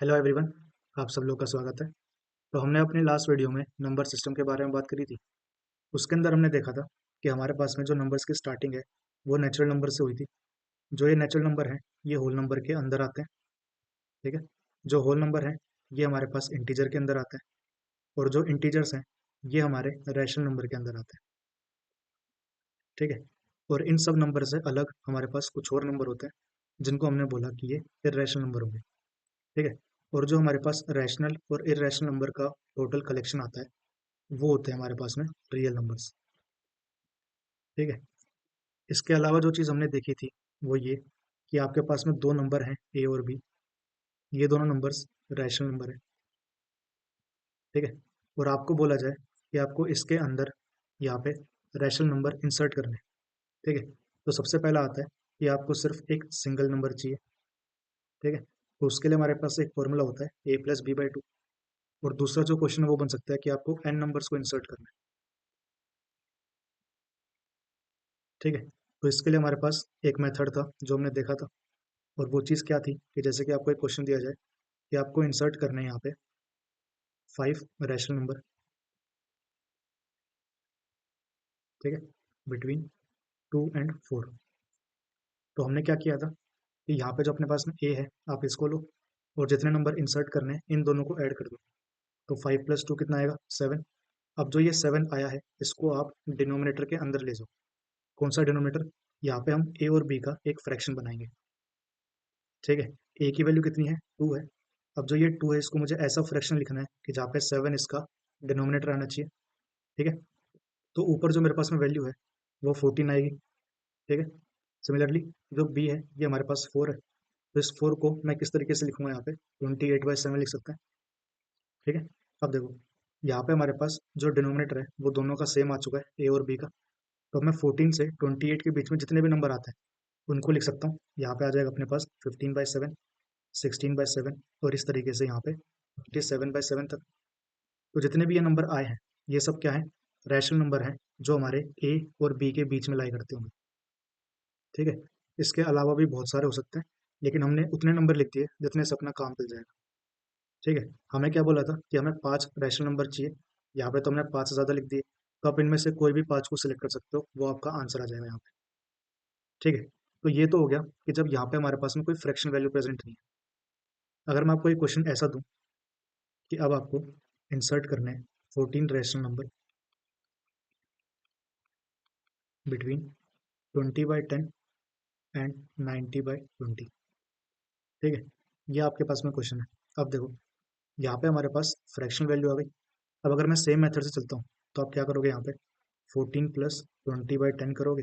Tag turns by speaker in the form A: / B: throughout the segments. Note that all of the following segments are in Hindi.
A: Hello everyone. आप सब लोग का स्वागत है। तो हमने अपनी लास्ट वीडियो में नंबर सिस्टम के बारे में बात करी थी। उसके अंदर हमने देखा था कि हमारे पास में जो नंबर्स की स्टार्टिंग है वो नेचुरल नंबर से हुई थी। जो ये नेचुरल नंबर है ये होल नंबर के अंदर आते हैं। ठीक है। जो होल नंबर है ये हमारे पास इंटीजर के अंदर आते हैं, और जो इंटीजर्स हैं ये हमारे रैशनल नंबर के अंदर आते हैं। ठीक है। और इन सब नंबर से अलग हमारे पास कुछ और नंबर होते हैं जिनको हमने बोला कि ये इर्रेशनल नंबर होंगे। ठीक है। और जो हमारे पास रैशनल और इर्रेशनल नंबर का टोटल कलेक्शन आता है वो होते हैं हमारे पास में रियल नंबर्स। ठीक है। इसके अलावा जो चीज़ हमने देखी थी वो ये कि आपके पास में दो नंबर हैं, ए और बी। ये दोनों नंबर्स रैशनल नंबर है। ठीक है। और आपको बोला जाए कि आपको इसके अंदर यहाँ पे रैशनल नंबर इंसर्ट करने हैं। ठीक है। तो सबसे पहला आता है कि आपको सिर्फ एक सिंगल नंबर चाहिए। ठीक है। तो उसके लिए हमारे पास एक फॉर्मूला होता है a+b/2। और दूसरा जो क्वेश्चन है वो बन सकता है कि आपको n नंबर्स को इंसर्ट करना है। ठीक है। तो इसके लिए हमारे पास एक मेथड था जो हमने देखा था। और वो चीज़ क्या थी कि जैसे कि आपको एक क्वेश्चन दिया जाए कि आपको इंसर्ट करने हैं यहाँ पे 5 रैशनल नंबर। ठीक है। Between 2 and 4। तो हमने क्या किया था कि यहाँ पे जो अपने पास में ए है आप इसको लो, और जितने नंबर इंसर्ट करने हैं इन दोनों को ऐड कर दो। तो 5+2 कितना आएगा? 7। अब जो ये 7 आया है इसको आप डिनोमिनेटर के अंदर ले जाओ। कौन सा डिनोमिनेटर? यहाँ पे हम ए और बी का एक फ्रैक्शन बनाएंगे। ठीक है। ए की वैल्यू कितनी है? 2 है। अब जो ये 2 है इसको मुझे ऐसा फ्रैक्शन लिखना है कि जहाँ पे 7 इसका डिनोमिनेटर आना चाहिए। ठीक है। तो ऊपर जो मेरे पास में वैल्यू है वो 14 आएगी। ठीक है। सिमिलरली जो बी है ये हमारे पास 4 है। तो इस 4 को मैं किस तरीके से लिखूंगा? यहाँ पे 28/7 लिख सकते हैं। ठीक है। अब देखो यहाँ पे हमारे पास जो डिनोमिनेटर है वो दोनों का सेम आ चुका है, ए और बी का। तो अब मैं 14 से 28 के बीच में जितने भी नंबर आते हैं उनको लिख सकता हूँ। यहाँ पे आ जाएगा अपने पास 15/7, 16/7, और इस तरीके से यहाँ पे 57/7 तक। तो जितने भी ये नंबर आए हैं ये सब क्या है? रैशनल नंबर हैं जो हमारे ए और बी के बीच में लाई करते होंगे। ठीक है। इसके अलावा भी बहुत सारे हो सकते हैं, लेकिन हमने उतने नंबर लिख दिए जितने से अपना काम चल जाएगा। ठीक है। हमें क्या बोला था कि हमें 5 रैशनल नंबर चाहिए। यहाँ पे तो हमने 5 से ज़्यादा लिख दिए। तो आप इनमें से कोई भी 5 को सिलेक्ट कर सकते हो, वो आपका आंसर आ जाएगा यहाँ पे। ठीक है। तो ये तो हो गया कि जब यहाँ पे हमारे पास में कोई फ्रैक्शन वैल्यू प्रेजेंट नहीं है। अगर मैं आपको एक क्वेश्चन ऐसा दूं कि अब आपको इंसर्ट करने हैं 14 रैशनल नंबर बिटवीन 20/10 एंड 90/20। ठीक है। ये आपके पास में क्वेश्चन है। अब देखो यहाँ पे हमारे पास फ्रैक्शनल वैल्यू आ गई। अब अगर मैं सेम मेथड से चलता हूँ तो आप क्या करोगे? यहाँ पे 14 + 20/10 करोगे।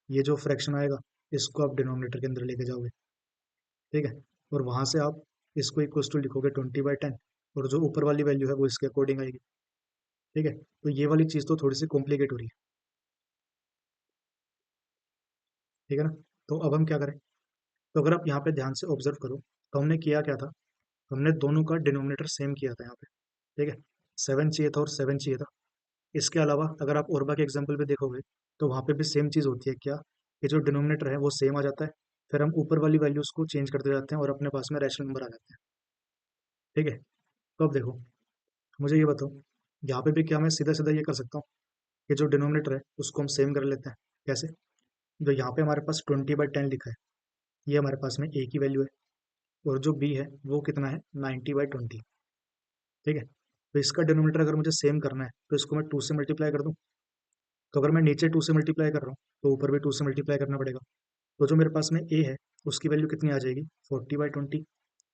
A: ये जो फ्रैक्शन आएगा इसको आप डिनोमिनेटर के अंदर लेके जाओगे। ठीक है। और वहां से आप इसको इक्वल टू लिखोगे 20/10, और जो ऊपर वाली वैल्यू है वो इसके अकॉर्डिंग आएगी। ठीक है। तो ये वाली चीज़ तो थोड़ी सी कॉम्प्लिकेट हो रही है। ठीक है ना? तो अब हम क्या करें? तो अगर आप यहाँ पे ध्यान से ऑब्जर्व करो तो हमने किया क्या था? हमने दोनों का डिनोमिनेटर सेम किया था यहाँ पे। ठीक है। 7 चाहिए था और 7 चाहिए था। इसके अलावा अगर आप ओरबा के एग्जाम्पल पे देखोगे तो वहाँ पे भी सेम चीज़ होती है। क्या? ये जो डिनोमिनेटर है वो सेम आ जाता है, फिर हम ऊपर वाली वैल्यूज को चेंज करते जाते हैं और अपने पास में रैशनल नंबर आ जाते हैं। ठीक है। तो अब देखो मुझे ये बताओ, यहाँ पे भी क्या मैं सीधा सीधा ये कर सकता हूँ कि जो डिनोमिनेटर है उसको हम सेम कर लेते हैं? कैसे? जो यहाँ पे हमारे पास 20/10 लिखा है ये हमारे पास में ए की वैल्यू है, और जो बी है वो कितना है? 90/20। ठीक है। तो इसका डिनोमिनेटर अगर मुझे सेम करना है तो इसको मैं 2 से मल्टीप्लाई कर दूं। तो अगर मैं नीचे 2 से मल्टीप्लाई कर रहा हूँ तो ऊपर भी 2 से मल्टीप्लाई करना पड़ेगा। तो जो मेरे पास में ए है उसकी वैल्यू कितनी आ जाएगी? 40/20।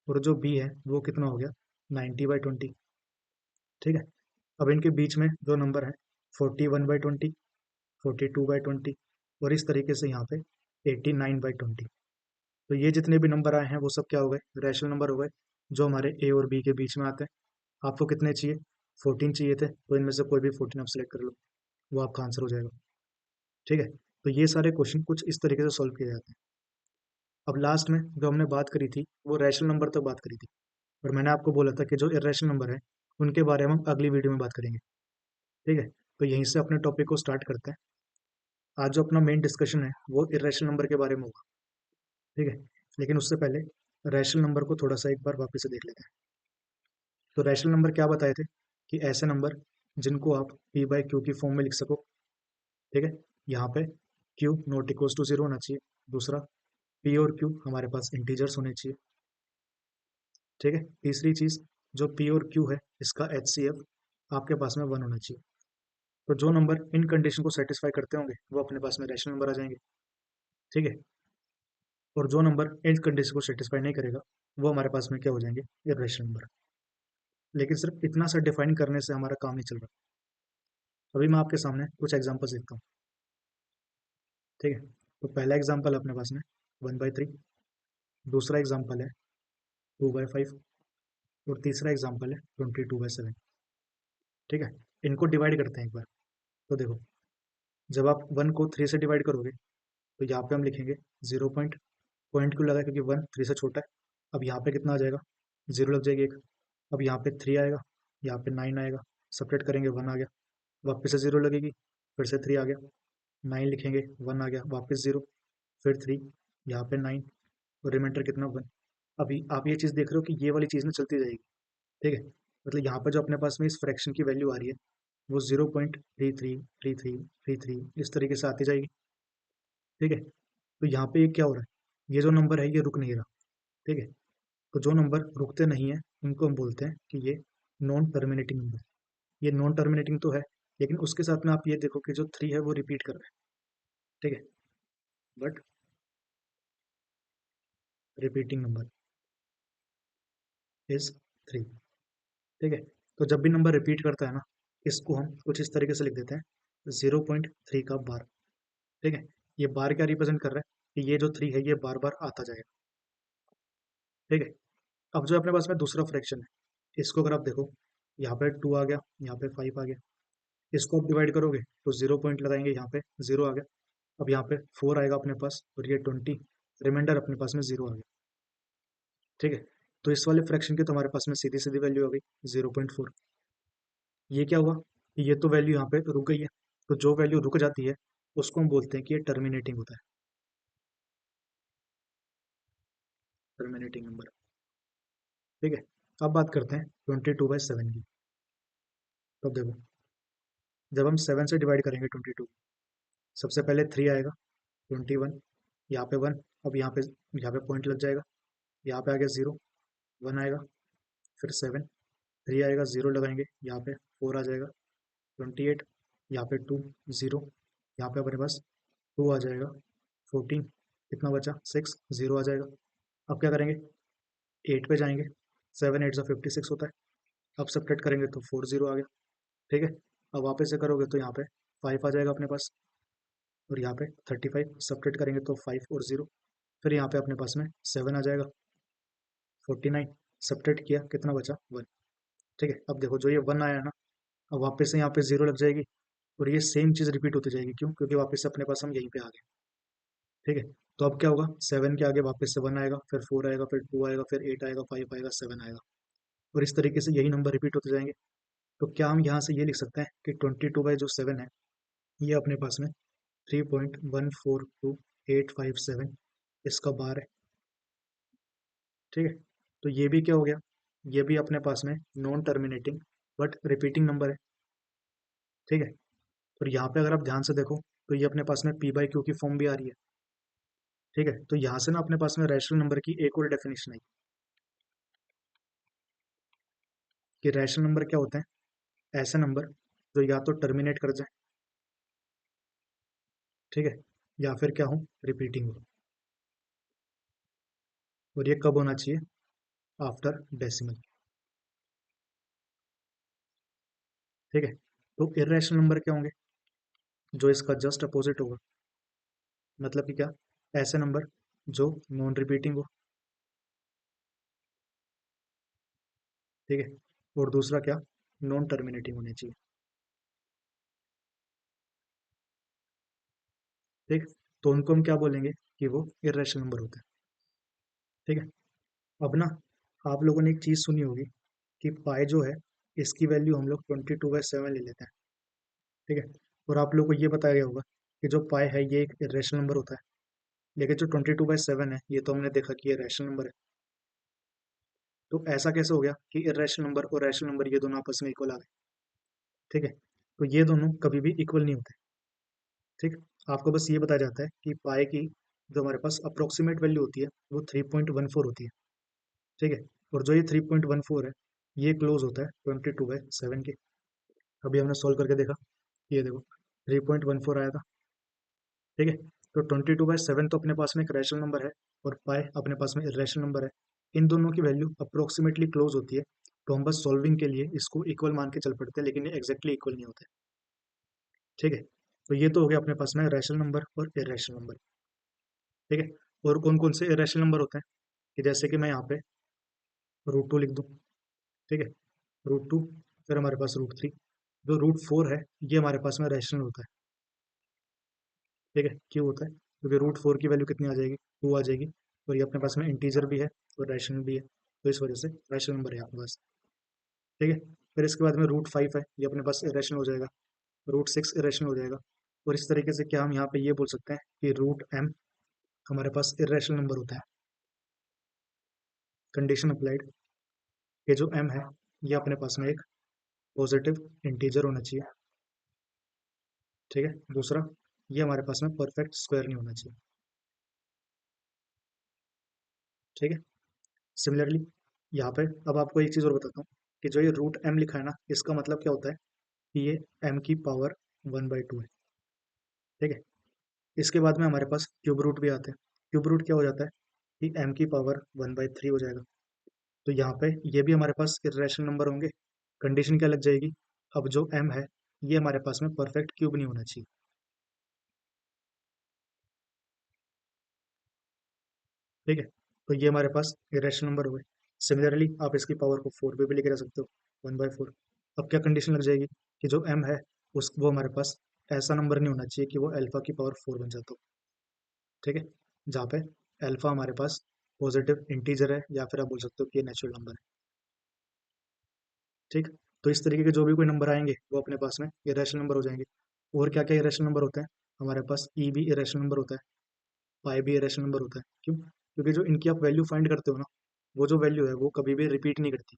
A: और जो बी है वो कितना हो गया? 90/20। ठीक है। अब इनके बीच में जो नंबर है 41/20, 42/20, और इस तरीके से यहाँ पे 89/20। तो ये जितने भी नंबर आए हैं वो सब क्या हो गए? रैशनल नंबर हो गए जो हमारे ए और बी के बीच में आते हैं। आपको कितने चाहिए? 14 चाहिए थे, तो इनमें से कोई भी 14 आप सेलेक्ट कर लो, वो आपका आंसर हो जाएगा। ठीक है। तो ये सारे क्वेश्चन कुछ इस तरीके से सॉल्व किए जाते हैं। अब लास्ट में जो हमने बात करी थी वो रैशनल नंबर तक बात करी थी, और मैंने आपको बोला था कि जो इर्रेशनल नंबर है उनके बारे में हम अगली वीडियो में बात करेंगे। ठीक है। तो यहीं से अपने टॉपिक को स्टार्ट करते हैं। आज जो अपना मेन डिस्कशन है वो इर्रेशनल नंबर के बारे में होगा। ठीक है। लेकिन उससे पहले रैशनल नंबर को थोड़ा सा एक बार वापस से देख लेते हैं। तो रैशनल नंबर क्या बताए थे कि ऐसे नंबर जिनको आप पी बाई क्यू की फॉर्म में लिख सको। ठीक है, यहाँ पे Q not equals to zero होना चाहिए। दूसरा, पी और क्यू हमारे पास इंटीजर्स होने चाहिए। ठीक है, तीसरी चीज, जो पी और क्यू है इसका एच सी एफ आपके पास में वन होना चाहिए। तो जो नंबर इन कंडीशन को सेटिस्फाई करते होंगे वो अपने पास में रैशनल नंबर आ जाएंगे। ठीक है, और जो नंबर इन कंडीशन को सेटिस्फाई नहीं करेगा वो हमारे पास में क्या हो जाएंगे, इर्रेशनल नंबर। लेकिन सिर्फ इतना सा डिफाइन करने से हमारा काम नहीं चल रहा। अभी मैं आपके सामने कुछ एग्जांपल्स देता हूँ। ठीक है, तो पहला एग्जांपल अपने पास में 1/3, दूसरा एग्जांपल है 2/5, और तीसरा एग्जांपल है 22/7। ठीक है, इनको डिवाइड करते हैं एक बार। तो देखो, जब आप वन को थ्री से डिवाइड करोगे तो यहाँ पे हम लिखेंगे जीरो पॉइंट। पॉइंट क्यों लगा, क्योंकि वन थ्री से छोटा है। अब यहाँ पे कितना आ जाएगा, जीरो लग जाएगी एक। अब यहाँ पे थ्री आएगा, यहाँ पे नाइन आएगा, सेपरेट करेंगे वन आ गया, वापस से जीरो लगेगी, फिर से थ्री आ गया, नाइन लिखेंगे, वन आ गया, वापस जीरो, फिर थ्री, यहाँ पे नाइन, और रिमाइंडर कितना, वन। अभी आप ये चीज़ देख रहे हो कि ये वाली चीज़ ना चलती जाएगी। ठीक है, मतलब यहाँ पे जो अपने पास में इस फ्रैक्शन की वैल्यू आ रही है वो 0.333333 इस तरीके से आती जाएगी। ठीक है, तो यहाँ पे ये क्या हो रहा है, ये जो नंबर है ये रुक नहीं रहा। ठीक है, तो जो नंबर रुकते नहीं है उनको हम बोलते हैं कि ये नॉन टर्मिनेटिंग नंबर। ये नॉन टर्मिनेटिंग तो है, लेकिन उसके साथ में आप ये देखो कि जो थ्री है वो रिपीट कर रहा है। ठीक है, but repeating number is three. ठीक है, तो जब भी नंबर रिपीट करता है ना, इसको हम कुछ इस तरीके से लिख देते हैं 0.3 का बार। ठीक है, ये बार क्या रिप्रेजेंट कर रहा है कि ये जो थ्री है ये बार बार आता जाएगा। ठीक है, अब जो अपने पास में दूसरा फ्रैक्शन है, इसको अगर आप देखो, यहाँ पे टू आ गया, यहाँ पे फाइव आ गया, इसको आप डिवाइड करोगे तो जीरो पॉइंट लगाएंगे, यहाँ पे जीरो आ गया। अब यहाँ पे फोर आएगा अपने पास, और ये 20, रिमाइंडर अपने पास में जीरो आ गया। ठीक है, तो इस वाले फ्रैक्शन की तो हमारे पास में सीधी सीधी वैल्यू आ गई 0.4। ये क्या हुआ कि ये तो वैल्यू यहाँ पे रुक गई है, तो जो वैल्यू रुक जाती है उसको हम बोलते हैं कि ये टर्मिनेटिंग होता है, टर्मिनेटिंग नंबर। ठीक है, अब बात करते हैं 22/7 की। तो देखो, जब हम सेवन से डिवाइड करेंगे 22, सबसे पहले थ्री आएगा, 21, यहाँ पे वन, अब यहाँ पे पॉइंट लग जाएगा, यहाँ पे आ गया जीरो, वन आएगा, फिर सेवन, थ्री आएगा, जीरो लगाएंगे, यहाँ पे फोर आ जाएगा, 28, यहाँ पे टू, जीरो, यहाँ पे अपने पास टू आ जाएगा, 14, कितना बचा, सिक्स, जीरो आ जाएगा। अब क्या करेंगे, एट पे जाएंगे, सेवन एट ज़ा 56 होता है, अब सब्ट्रैक्ट करेंगे तो फोर जीरो आ गया। ठीक है, अब वापस से करोगे तो यहाँ पे फाइव आ जाएगा अपने पास, और यहाँ पे 35 सब्ट्रैक्ट करेंगे तो फाइव और जीरो, फिर यहाँ पे अपने पास में सेवन आ जाएगा, 49 सब्ट्रैक्ट किया, कितना बचा, वन। ठीक है, अब देखो जो ये वन आया ना, अब वापस से यहाँ पे जीरो लग जाएगी, और ये सेम चीज़ रिपीट होती जाएगी। क्यों, क्योंकि वापस से अपने पास हम यहीं पे आ गए। ठीक है, तो अब क्या होगा, सेवन के आगे वापस से वन आएगा, फिर फोर आएगा, फिर टू आएगा, फिर एट आएगा, फाइव आएगा, सेवन आएगा, और इस तरीके से यही नंबर रिपीट होते जाएंगे। तो क्या हम यहाँ से ये लिख सकते हैं कि 22/7 है, ये अपने पास में 3.142857 इसका बार है। ठीक है, तो ये भी क्या हो गया, ये भी अपने पास में non terminating but repeating number है। ठीक है, और यहाँ पे अगर आप ध्यान से देखो तो ये अपने पास में पी बाई क्यू की फॉर्म भी आ रही है। ठीक है, तो यहाँ से ना अपने पास में रैशनल नंबर की एक और डेफिनेशन आई कि रैशनल नंबर क्या होते हैं, ऐसे नंबर जो या तो टर्मिनेट कर जाए, ठीक है, या फिर क्या हो, रिपीटिंग हो। और ये कब होना चाहिए, आफ्टर डेसिमल। ठीक है, तो इर्रेशनल नंबर क्या होंगे, जो इसका जस्ट अपोजिट होगा, मतलब कि क्या, ऐसे नंबर जो नॉन रिपीटिंग हो। ठीक है, और दूसरा क्या, नॉन टर्मिनेटिंग होने चाहिए। ठीक, तो उनको हम क्या बोलेंगे कि वो इर्रेशनल नंबर होते हैं। ठीक है, अब ना आप लोगों ने एक चीज़ सुनी होगी कि पाई जो है इसकी वैल्यू हम लोग 22/7 ले लेते हैं। ठीक है, और आप लोग को ये बताया गया होगा कि जो पाई है ये एक इरेशनल नंबर होता है, लेकिन जो 22/7 है ये तो हमने देखा कि ये रैशनल नंबर है। तो ऐसा कैसे हो गया कि इरेशनल नंबर और रैशनल नंबर ये दोनों आपस में इक्वल आ गए? ठीक है, तो ये दोनों कभी भी इक्वल नहीं होते। ठीक, आपको बस ये बताया जाता है कि पाए की जो हमारे पास अप्रोक्सीमेट वैल्यू होती है वो 3.14 होती है। ठीक है, और जो ये 3.14 है ये क्लोज होता है 22/7 के। अभी हमने सॉल्व करके देखा, ये देखो 3.14 आया था। ठीक है, तो 22/7 तो अपने पास में एक रैशनल नंबर है और पाए अपने पास में इरेशनल नंबर है। इन दोनों की वैल्यू अप्रोक्सीमेटली क्लोज होती है, तो हम बस सॉल्विंग के लिए इसको इक्वल मान के चल पड़ते हैं, लेकिन ये एग्जैक्टली इक्वल नहीं होते। ठीक है, तो ये तो हो गया अपने पास में रैशनल नंबर और इरेशनल नंबर। ठीक है, और कौन कौन से इरेशनल नंबर होते हैं कि जैसे कि मैं यहाँ पे √2 लिख दूँ। ठीक है, √2, फिर हमारे पास √3, जो √4 है ये हमारे पास में रैशनल होता है। ठीक है, क्यों होता है? क्योंकि √4 की वैल्यू कितनी आ जाएगी, 2 आ जाएगी, और ये अपने पास में इंटीजर भी है और रैशनल भी है, तो इस वजह से रैशनल नंबर है अपने पास। ठीक है, फिर इसके बाद में √5 है, ये अपने पास इरेशनल हो जाएगा, √6 इरेशनल हो जाएगा। और इस तरीके से क्या हम यहाँ पे ये बोल सकते हैं कि √m हमारे पास इरेशनल नंबर होता है। कंडीशन अप्लाइड, ये जो m है ये अपने पास में एक पॉजिटिव इंटीजर होना चाहिए। ठीक है, दूसरा ये हमारे पास में परफेक्ट स्क्वायर नहीं होना चाहिए। ठीक है, सिमिलरली यहाँ पे अब आपको एक चीज़ और बताता हूँ कि जो ये √m लिखा है ना, इसका मतलब क्या होता है कि ये m की पावर 1/2 है। ठीक है, इसके बाद में हमारे पास क्यूब रूट भी आते हैं। क्यूब रूट क्या हो जाता है कि m की पावर 1/3 हो जाएगा। तो यहाँ पे ये भी हमारे पास इरेशनल नंबर होंगे। कंडीशन क्या लग जाएगी, अब जो m है ये हमारे पास में परफेक्ट क्यूब नहीं होना चाहिए। ठीक है, तो ये हमारे पास इरेशनल नंबर हो गए। सिमिलरली आप इसकी पावर को 4 पे भी लेके जा सकते हो, 1/4। अब क्या कंडीशन लग जाएगी कि जो m है उस वो हमारे पास ऐसा नंबर नहीं होना चाहिए कि वो अल्फा की पावर 4 बन जाता हो। ठीक है, जहाँ पे अल्फा हमारे पास पॉजिटिव इंटीजर है, या फिर आप बोल सकते हो कि ये नेचुरल नंबर है। ठीक, तो इस तरीके के जो भी कोई नंबर आएंगे वो अपने पास में इरेशनल नंबर हो जाएंगे। और क्या क्या इरेशनल नंबर होते हैं, हमारे पास ई भी इरेशनल नंबर होता है, पाई भी इरेशनल नंबर होता है। क्यों? क्योंकि जो इनकी आप वैल्यू फाइंड करते हो ना, वो जो वैल्यू है वो कभी भी रिपीट नहीं करती।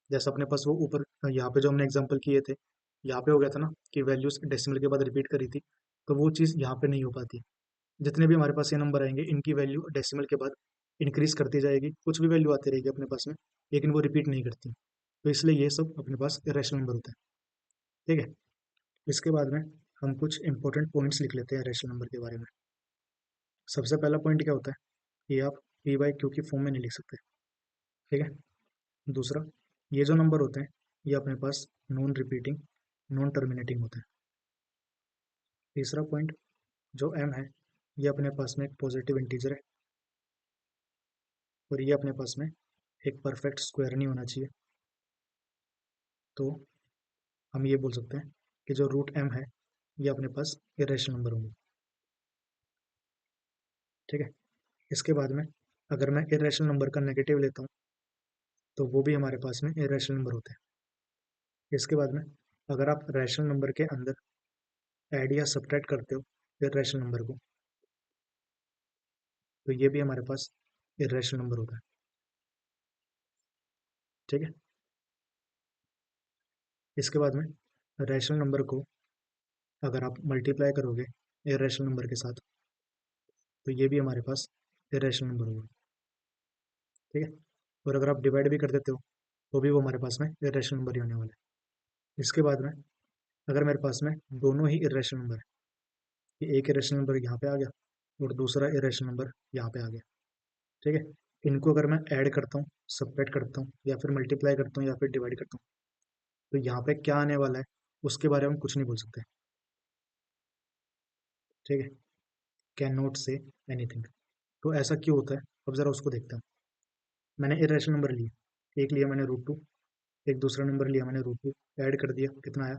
A: जैसे अपने पास वो ऊपर यहाँ पे जो हमने एग्जांपल किए थे, यहाँ पे हो गया था ना कि वैल्यूज डेसिमल के बाद रिपीट करी थी, तो वो चीज़ यहाँ पे नहीं हो पाती। जितने भी हमारे पास ये नंबर आएंगे इनकी वैल्यू डेसिमल के बाद इंक्रीज करती जाएगी, कुछ भी वैल्यू आती रहेगी अपने पास में, लेकिन वो रिपीट नहीं करती। तो इसलिए ये सब अपने पास इरेशनल नंबर होता है। ठीक है, इसके बाद में हम कुछ इंपॉर्टेंट पॉइंट्स लिख लेते हैं रेशनल नंबर के बारे में। सबसे पहला पॉइंट क्या होता है कि आप पी बाई क्यू की फॉर्म में नहीं लिख सकते। ठीक है, दूसरा, ये जो नंबर होते हैं ये अपने पास नॉन रिपीटिंग, नॉन टर्मिनेटिंग होते हैं। तीसरा पॉइंट, जो एम है ये अपने पास में एक पॉजिटिव इंटीजर है, और ये अपने पास में एक परफेक्ट स्क्वायर नहीं होना चाहिए। तो हम ये बोल सकते हैं कि जो √m है ये अपने पास इरेशनल नंबर होंगे। ठीक है, इसके बाद में अगर मैं इरेशनल नंबर का नेगेटिव लेता हूँ तो वो भी हमारे पास में इरेशनल नंबर होते हैं। इसके बाद में अगर आप रैशनल नंबर के अंदर ऐड या सब्ट्रैक्ट करते हो इरेशनल नंबर को, तो ये भी हमारे पास इरेशनल नंबर होता है। ठीक है, इसके बाद में रैशनल नंबर को अगर आप मल्टीप्लाई करोगे इरेशनल नंबर के साथ, तो ये भी हमारे पास इरेशनल नंबर होगा। ठीक है, और अगर आप डिवाइड भी कर देते हो तो भी वो हमारे पास में इरेशनल नंबर ही होने वाला है। इसके बाद में अगर मेरे पास में दोनों ही इरेशनल नंबर है, कि एक इरेशनल नंबर यहाँ पे आ गया और दूसरा इरेशनल नंबर यहाँ पे आ गया। ठीक है, इनको अगर मैं ऐड करता हूँ, सब्ट्रैक्ट करता हूँ, या फिर मल्टीप्लाई करता हूँ, या फिर डिवाइड करता हूँ, तो यहाँ पे क्या आने वाला है उसके बारे में हम कुछ नहीं बोल सकते। ठीक है, कैन नॉट से एनीथिंग। तो ऐसा क्यों होता है, अब जरा उसको देखते हैं। मैंने इरेशनल नंबर लिए, एक लिया मैंने √2, एक दूसरा नंबर लिया मैंने √2, ऐड कर दिया, कितना आया,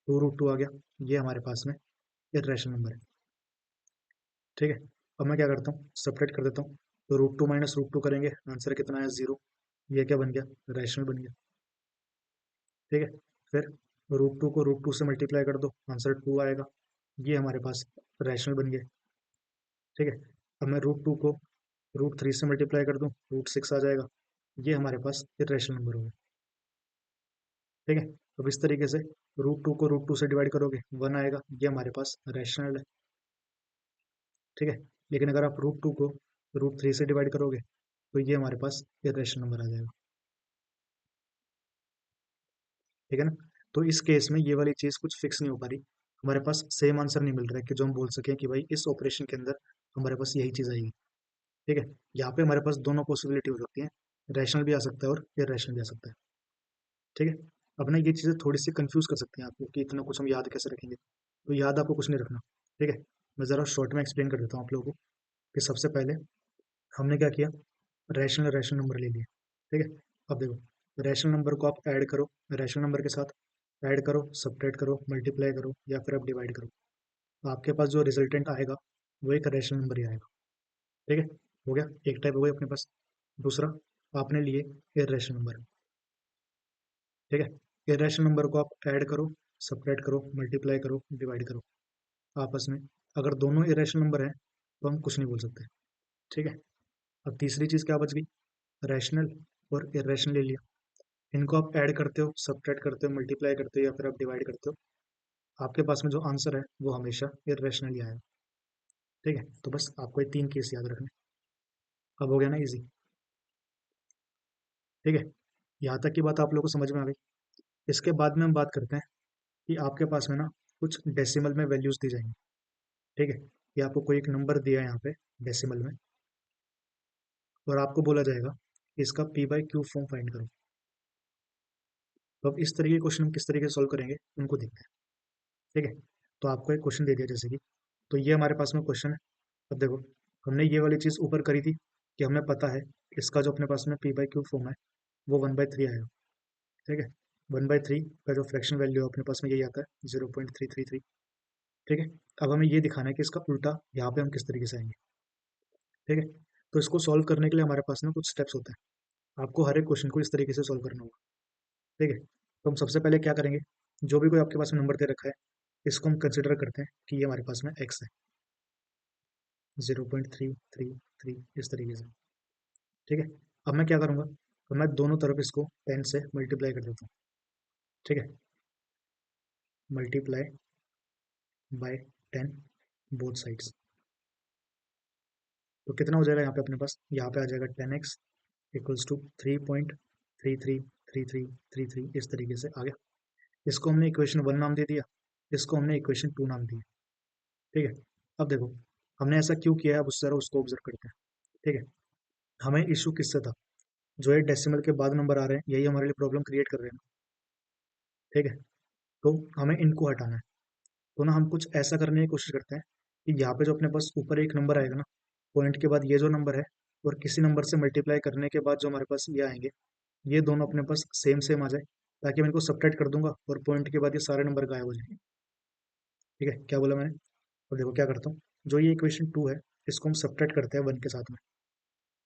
A: 2√2 आ गया। ये हमारे पास में इरेशनल नंबर है। ठीक है, अब मैं क्या करता हूँ, सब्ट्रैक्ट कर देता हूँ, तो √2 माइनस √2 करेंगे, आंसर कितना आया, 0। ये क्या बन गया, रैशनल बन गया। ठीक है, फिर √2 को √2 से मल्टीप्लाई कर दो, आंसर 2 आएगा। ये हमारे पास रैशनल बन गया। ठीक है, अब मैं √2 को √3 से मल्टीप्लाई कर दूं, √6 आ जाएगा। ये हमारे पास इरेशनल नंबर हो गए। ठीक है, अब इस तरीके से रूट टू को रूट टू से डिवाइड करोगे 1 आएगा, ये हमारे पास रैशनल है। ठीक है, लेकिन अगर आप रूट टू को रूट थ्री से डिवाइड करोगे तो ये हमारे पास इरेशनल नंबर आ जाएगा। ठीक है ना, तो इस केस में ये वाली चीज़ कुछ फिक्स नहीं हो पा रही, हमारे पास सेम आंसर नहीं मिल रहा है कि जो हम बोल सकें कि भाई इस ऑपरेशन के अंदर हमारे पास यही चीज़ आएगी। ठीक है, यहाँ पे हमारे पास दोनों पॉसिबिलिटी हो सकती है, रैशनल भी आ सकता है और इरेशनल भी आ सकता है। ठीक है, अब ना ये चीज़ें थोड़ी सी कंफ्यूज कर सकती हैं आपको कि इतना कुछ हम याद कैसे रखेंगे, तो याद आपको कुछ नहीं रखना। ठीक है, मैं ज़रा शॉर्ट में एक्सप्लेन कर देता हूँ आप लोगों को कि सबसे पहले हमने क्या किया, रैशनल रैशनल नंबर ले लिए। ठीक है, अब देखो रैशनल नंबर को आप ऐड करो, रैशनल नंबर के साथ ऐड करो, सब्ट्रैक्ट करो, मल्टीप्लाई करो या फिर आप डिवाइड करो, तो आपके पास जो रिजल्टेंट आएगा वो एक रैशनल नंबर ही आएगा। ठीक है, हो गया, एक टाइप हो गया अपने पास। दूसरा आपने लिए इर्रेशनल नंबर। ठीक है, इरेशनल नंबर को आप ऐड करो, सब्ट्रैक्ट करो, मल्टीप्लाई करो, डिवाइड करो आपस में। अगर दोनों इरेशनल नंबर हैं तो हम कुछ नहीं बोल सकते। ठीक है, अब तीसरी चीज़ क्या बच गई, रैशनल और इरेशनल ले लिया। इनको आप ऐड करते हो, सब्ट्रैक्ट करते हो, मल्टीप्लाई करते हो या फिर आप डिवाइड करते हो, आपके पास में जो आंसर है वो हमेशा इरेशनल ही आएगा। ठीक है, तो बस आपको ये तीन केस याद रखने। अब हो गया ना इजी। ठीक है, यहाँ तक की बात आप लोगों को समझ में आ गई। इसके बाद में हम बात करते हैं कि आपके पास में ना कुछ डेसिमल में वैल्यूज दी जाएंगी। ठीक है, कि आपको कोई एक नंबर दिया है यहाँ पे डेसिमल में, और आपको बोला जाएगा कि इसका P by Q form find करो। तो अब इस तरीके के क्वेश्चन हम किस तरीके से सॉल्व करेंगे उनको देखते हैं। ठीक है, तो आपको एक क्वेश्चन दे दिया जैसे कि, तो ये हमारे पास में क्वेश्चन है। अब देखो, हमने ये वाली चीज़ ऊपर करी थी कि हमें पता है इसका जो अपने पास में पी बाई क्यू फॉर्म है वो 1/3 आएगा। ठीक है, 1/3 का जो फ्रैक्शन वैल्यू है अपने पास में यही आता है 0.333। ठीक है, अब हमें ये दिखाना है कि इसका उल्टा यहाँ पे हम किस तरीके से आएंगे। ठीक है, तो इसको सॉल्व करने के लिए हमारे पास ना कुछ स्टेप्स होते हैं, आपको हर एक क्वेश्चन को इस तरीके से सॉल्व करना होगा। ठीक है, तो हम सबसे पहले क्या करेंगे, जो भी कोई आपके पास में नंबर दे रखा है इसको हम कंसिडर करते हैं कि ये हमारे पास में एक्स है, 0.333 इस तरीके से। ठीक है, अब मैं क्या करूँगा, तो मैं दोनों तरफ इसको 10 से मल्टीप्लाई कर देता हूँ। ठीक है, मल्टीप्लाई बाय 10 बोथ साइड्स, तो कितना हो जाएगा यहाँ पे अपने पास, यहाँ पे आ जाएगा 10x इक्वल्स टू 3.333333 इस तरीके से आ गया। इसको हमने इक्वेशन 1 नाम दे दिया, इसको हमने इक्वेशन 2 नाम दिया। ठीक है, अब देखो हमने ऐसा क्यों किया है, अब उस तरह उसको ऑब्जर्व करते हैं। ठीक है, हमें इशू किससे था, जो ये डेसिमल के बाद नंबर आ रहे हैं यही हमारे लिए प्रॉब्लम क्रिएट कर रहे हैं। ठीक है, तो हमें इनको हटाना है, तो ना हम कुछ ऐसा करने की कोशिश करते हैं कि यहाँ पे जो अपने पास ऊपर एक नंबर आएगा ना, पॉइंट के बाद ये जो नंबर है और किसी नंबर से मल्टीप्लाई करने के बाद जो हमारे पास ये आएंगे, ये दोनों अपने पास सेम सेम आ जाए, ताकि मैं इनको सब्ट्रैक्ट कर दूंगा और पॉइंट के बाद ये सारे नंबर गायब हो जाएंगे। ठीक है, क्या बोला मैंने, और देखो क्या करता हूँ, जो ये इक्वेशन 2 है इसको हम सब्ट्रैक्ट करते हैं 1 के साथ में।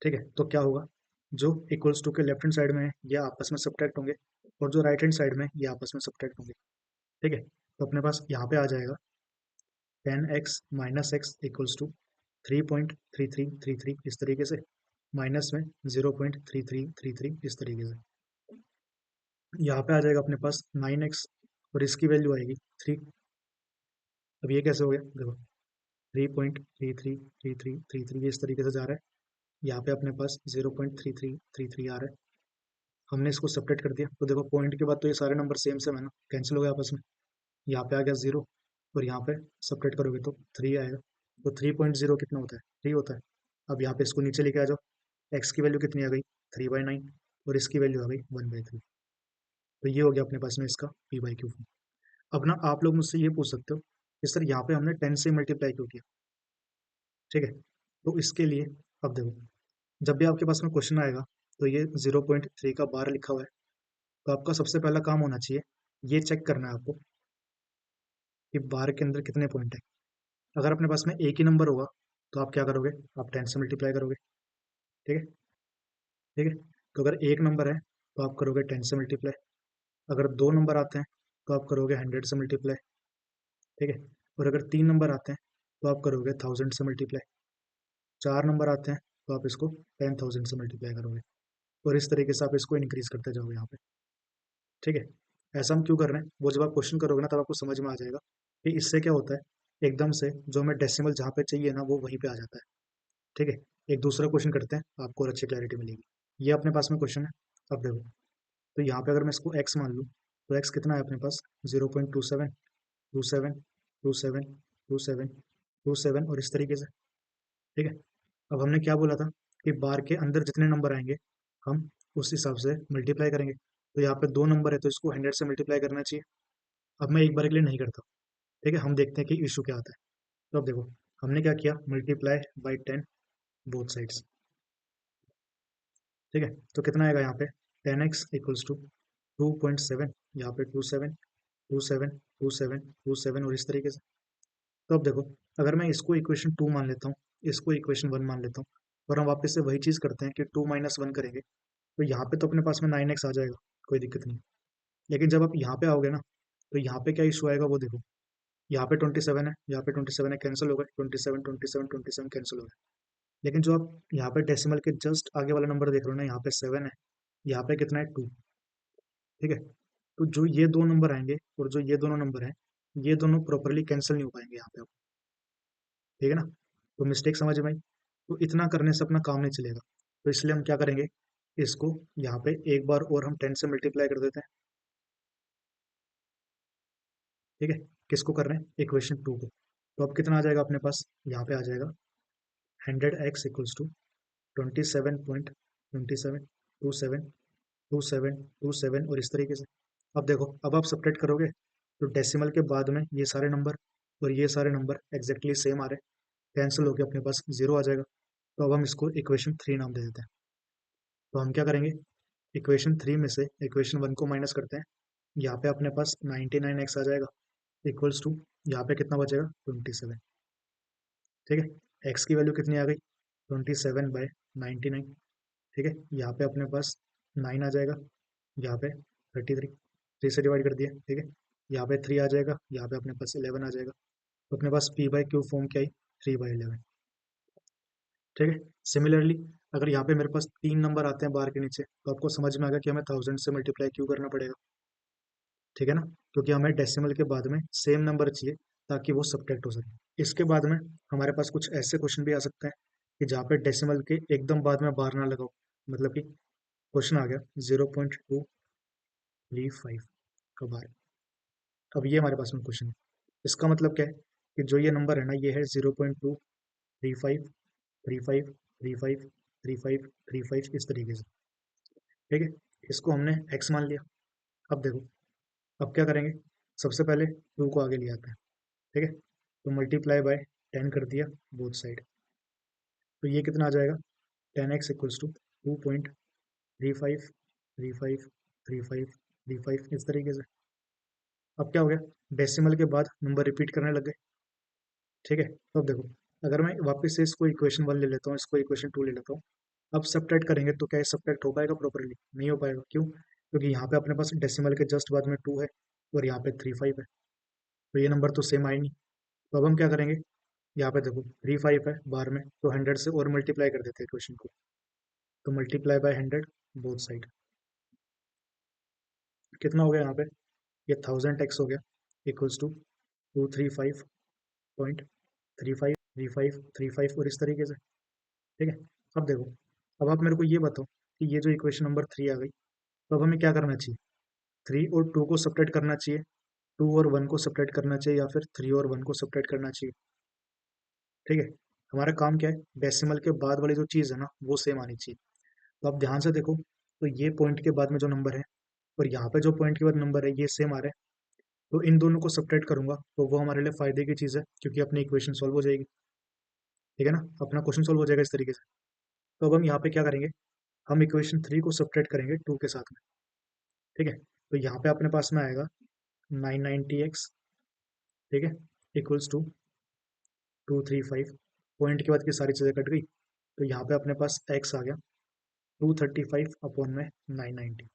A: ठीक है, तो क्या होगा, जो इक्वल्स टू के लेफ्ट हैंड साइड में है ये आपस में सब्ट्रैक्ट होंगे, और जो राइट हैंड साइड में ये आपस में सब्ट्रैक्ट होंगे। ठीक है, तो अपने पास यहाँ पे आ जाएगा 10x minus x equals to 3.3333 इस तरीके से, माइनस में 0.3333 इस तरीके से। यहाँ पे आ जाएगा अपने पास 9x, और इसकी वैल्यू आएगी 3। अब ये कैसे हो गया, देखो 3.333333 इस तरीके से जा रहा है, यहाँ पे अपने पास 0.3333 आ रहा है, हमने इसको सेपरेट कर दिया, तो देखो पॉइंट के बाद तो ये सारे नंबर सेम सेम है ना, कैंसिल हो गया आपस में। यहाँ पे आ गया 0, और यहाँ पे सेपरेट करोगे तो 3 आएगा, तो 3.0 कितना होता है, 3 होता है। अब यहाँ पे इसको नीचे लेके आ जाओ, एक्स की वैल्यू कितनी आ गई, 3/9, और इसकी वैल्यू आ गई 1/3। तो ये हो गया अपने पास में इसका पी बाई क्यू। अब ना आप लोग मुझसे ये पूछ सकते हो कि सर यहाँ पे हमने 10 से मल्टीप्लाई क्यों किया। ठीक है, तो इसके लिए अब देखो, जब भी आपके पास में क्वेश्चन आएगा तो ये 0.3 का बार लिखा हुआ है, तो आपका सबसे पहला काम होना चाहिए ये चेक करना है आपको कि बार के अंदर कितने पॉइंट है। अगर अपने पास में एक ही नंबर होगा तो आप क्या करोगे, आप 10 से मल्टीप्लाई करोगे। ठीक है, ठीक है, तो अगर एक नंबर है तो आप करोगे 10 से मल्टीप्लाई, अगर दो नंबर आते हैं तो आप करोगे 100 से मल्टीप्लाई। ठीक है, और अगर तीन नंबर आते हैं तो आप करोगे 1000 से मल्टीप्लाई, चार नंबर आते हैं तो आप इसको 10,000 से मल्टीप्लाई करोगे। और इस तरीके से आप इसको इंक्रीज करते जाओगे यहाँ पे। ठीक है, ऐसा हम क्यों कर रहे हैं वो जब आप क्वेश्चन करोगे ना तब आपको समझ में आ जाएगा कि इससे क्या होता है, एकदम से जो हमें डेसिमल जहाँ पे चाहिए ना वो वहीं पे आ जाता है। ठीक है, एक दूसरा क्वेश्चन करते हैं, आपको और अच्छी क्लैरिटी मिलेगी। ये अपने पास में क्वेश्चन है, अब देखो, तो यहाँ पे अगर मैं इसको x मान लूँ तो x कितना है अपने पास, 0.27, 27, 27, 27, 27 और इस तरीके से। ठीक है, अब हमने क्या बोला था कि बार के अंदर जितने नंबर आएंगे हम उस हिसाब से मल्टीप्लाई करेंगे। तो यहाँ पे दो नंबर है तो इसको 100 से मल्टीप्लाई करना चाहिए। अब मैं एक बार के लिए नहीं करता। ठीक है, हम देखते हैं कि इशू क्या आता है। तो अब देखो, हमने क्या किया, मल्टीप्लाई बाई 10 बोथ साइड्स। ठीक है, तो कितना आएगा यहाँ पे, 10x इक्वल्स टू 2.7, यहाँ पे 27, 27, 27, 27 और इस तरीके से। तो अब देखो, अगर मैं इसको इक्वेशन 2 मान लेता हूँ, इसको इक्वेशन 1 मान लेता हूँ, और हम वापस से वही चीज़ करते हैं कि 2 - 1 करेंगे, तो यहाँ पे तो अपने पास में 9x आ जाएगा, कोई दिक्कत नहीं। लेकिन जब आप यहाँ पे आओगे ना, तो यहाँ पे क्या इशू आएगा वो देखो, यहाँ पे 27 है, यहाँ पे 27 है, कैंसिल हो गए, 27, 27, 27 कैंसिल हो गए। लेकिन जो आप यहाँ पे डेसिमल के जस्ट आगे वाला नंबर देख रहे हो ना, यहाँ पे 7 है, यहाँ पे कितना है, 2। ठीक है, तो जो ये दो नंबर आएंगे और जो ये दोनों नंबर हैं, ये दोनों प्रॉपरली कैंसिल नहीं हो पाएंगे यहाँ पे। ठीक है ना, तो मिस्टेक समझ में आई। तो इतना करने से अपना काम नहीं चलेगा, तो इसलिए हम क्या करेंगे, इसको यहाँ पे एक बार और हम 10 से मल्टीप्लाई कर देते हैं। ठीक है, किसको कर रहे हैं, इक्वेशन 2 को। तो अब कितना आ जाएगा अपने पास, यहाँ पे आ जाएगा 100x इक्वल्स टू 27.27, 27, 27, 27 और इस तरीके से। अब देखो, अब आप सब्ट्रैक्ट करोगे तो डेसिमल के बाद में ये सारे नंबर और ये सारे नंबर एग्जैक्टली सेम आ रहे, कैंसिल होकर अपने पास जीरो आ जाएगा। तो अब हम इसको इक्वेशन 3 नाम दे देते हैं। तो हम क्या करेंगे, इक्वेशन 3 में से इक्वेशन 1 को माइनस करते हैं, यहाँ पे अपने पास 99x आ जाएगा इक्वल्स टू, यहाँ पे कितना बचेगा, 27। ठीक है, x की वैल्यू कितनी आ गई, 27/99। ठीक है, यहाँ पे अपने पास 9 आ जाएगा, यहाँ पे 33, 3 से डिवाइड कर दिया। ठीक है, यहाँ पे 3 आ जाएगा, यहाँ पे अपने पास 11 आ जाएगा। तो अपने पास p/q फॉर्म क्या आई, 3/11। ठीक है, सिमिलरली अगर यहाँ पे मेरे पास 3 नंबर आते हैं बार के नीचे, तो आपको समझ में आ गया कि हमें 1000 से मल्टीप्लाई क्यों करना पड़ेगा। ठीक है ना, क्योंकि हमें डेसिमल के बाद में सेम नंबर चाहिए ताकि वो सब्ट्रैक्ट हो सके। इसके बाद में हमारे पास कुछ ऐसे क्वेश्चन भी आ सकते हैं कि जहाँ पे डेसिमल के एकदम बाद में बार ना लगाओ, मतलब कि क्वेश्चन आ गया 0.235 का बार। अब ये हमारे पास में क्वेश्चन है, इसका मतलब क्या है कि जो ये नंबर है ना, ये है 0.235, 35, 35, 35, 35 इस तरीके से। ठीक है, इसको हमने x मान लिया। अब देखो, अब क्या करेंगे, सबसे पहले 2 को आगे ले आते हैं। ठीक है, तो मल्टीप्लाई बाय 10 कर दिया बोथ साइड, तो ये कितना आ जाएगा, 10x इक्वल्स टू 2.35, 35, 35, 35 इस तरीके से। अब क्या हो गया, डेसिमल के बाद नंबर रिपीट करने लग गए। ठीक है, तो अब देखो, अगर मैं वापस से इसको इक्वेशन 1 ले लेता हूँ, इसको इक्वेशन 2 ले लेता हूँ, अब सब्ट्रैक्ट करेंगे तो क्या सब्ट्रैक्ट हो पाएगा प्रॉपरली, नहीं हो पाएगा। क्यों, क्योंकि यहाँ पे अपने पास डेसिमल के जस्ट बाद में 2 है और यहाँ पे 35 है, तो ये नंबर तो सेम आए नहीं। तो अब हम क्या करेंगे, यहाँ पे देखो 35 है बार में, तो 100 से और मल्टीप्लाई कर देते हैं क्वेश्चन को। तो मल्टीप्लाई बाय 100 बोथ साइड, कितना हो गया यहाँ पे, ये 1000x हो गया इक्वल्स टू 235.35, 35 और इस तरीके से। ठीक है, अब देखो, अब आप मेरे को ये बताओ कि ये जो इक्वेशन नंबर 3 आ गई, तो अब हमें क्या करना चाहिए, 3 और 2 को सेपरेट करना चाहिए, 2 और 1 को सेपरेट करना चाहिए, या फिर 3 और 1 को सेपरेट करना चाहिए। ठीक है, हमारा काम क्या है, डेसिमल के बाद वाली जो चीज़ है ना वो सेम आनी चाहिए। तो आप ध्यान से देखो, तो ये पॉइंट के बाद में जो नंबर है और यहाँ पे जो पॉइंट के बाद नंबर है ये सेम आ रहे हैं, तो इन दोनों को सब्ट्रैक्ट करूंगा तो वो हमारे लिए फायदे की चीज़ है, क्योंकि अपनी इक्वेशन सॉल्व हो जाएगी। ठीक है ना, अपना क्वेश्चन सॉल्व हो जाएगा इस तरीके से। तो अब हम यहाँ पे क्या करेंगे, हम इक्वेशन 3 को सब्ट्रैक्ट करेंगे 2 के साथ में। ठीक है, तो यहाँ पे अपने पास में आएगा 990x। ठीक है, इक्वल्स टू 235, पॉइंट के बाद की सारी चीज़ें कट गई, तो यहाँ पे अपने पास x आ गया 235/990।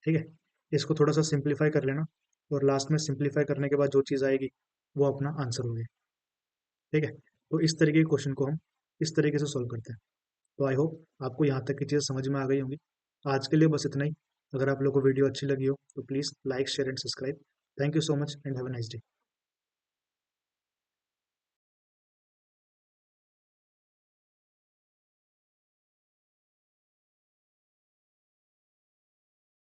A: ठीक है, इसको थोड़ा सा सिंप्लीफाई कर लेना, और लास्ट में सिंप्लीफाई करने के बाद जो चीज़ आएगी वो अपना आंसर होगी। ठीक है, तो इस तरीके के क्वेश्चन को हम इस तरीके से सॉल्व करते हैं। तो आई होप आपको यहाँ तक की चीज़ समझ में आ गई होंगी। आज के लिए बस इतना ही। अगर आप लोगों को वीडियो अच्छी लगी हो तो please like share and subscribe. Thank you so much and have a nice day.